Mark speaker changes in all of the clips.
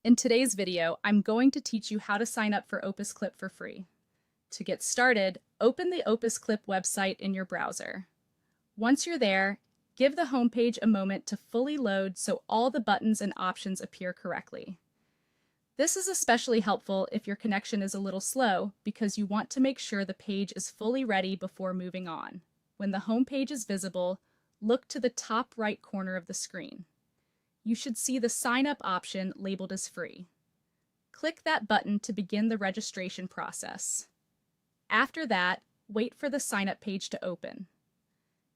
Speaker 1: In today's video, I'm going to teach you how to sign up for Opus Clip for free. To get started, open the Opus Clip website in your browser. Once you're there, give the homepage a moment to fully load so all the buttons and options appear correctly. This is especially helpful if your connection is a little slow because you want to make sure the page is fully ready before moving on. When the homepage is visible, look to the top right corner of the screen. You should see the Sign Up option labeled as free. Click that button to begin the registration process. After that, wait for the sign up page to open.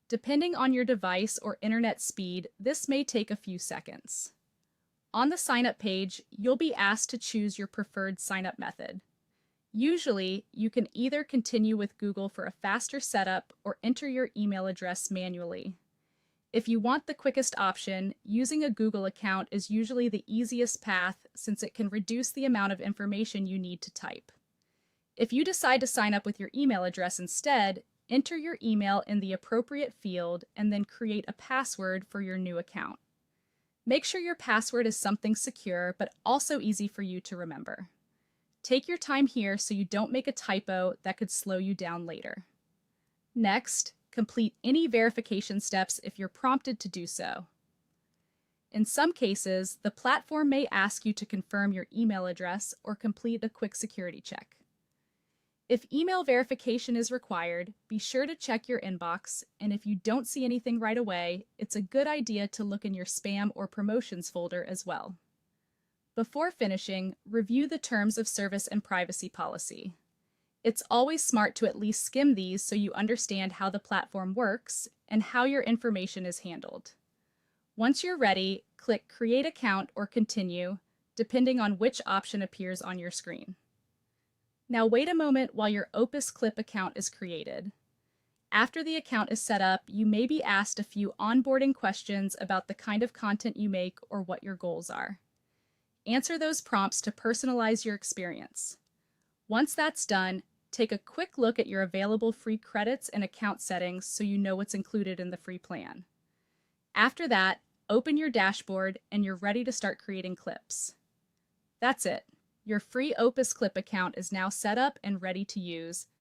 Speaker 1: Depending on your device or internet speed, this may take a few seconds. On the sign up page, you'll be asked to choose your preferred sign up method. Usually, you can either continue with Google for a faster setup or enter your email address manually. If you want the quickest option, using a Google account is usually the easiest path since it can reduce the amount of information you need to type. If you decide to sign up with your email address instead, enter your email in the appropriate field and then create a password for your new account. Make sure your password is something secure but also easy for you to remember. Take your time here so you don't make a typo that could slow you down later. Next, complete any verification steps if you're prompted to do so. In some cases, the platform may ask you to confirm your email address or complete a quick security check. If email verification is required, be sure to check your inbox, and if you don't see anything right away, it's a good idea to look in your spam or promotions folder as well. Before finishing, review the Terms of Service and Privacy Policy. It's always smart to at least skim these so you understand how the platform works and how your information is handled. Once you're ready, click Create Account or Continue, depending on which option appears on your screen. Now wait a moment while your Opus Clip account is created. After the account is set up, you may be asked a few onboarding questions about the kind of content you make or what your goals are. Answer those prompts to personalize your experience. Once that's done, take a quick look at your available free credits and account settings so you know what's included in the free plan. After that, open your dashboard and you're ready to start creating clips. That's it. Your free Opus Clip account is now set up and ready to use.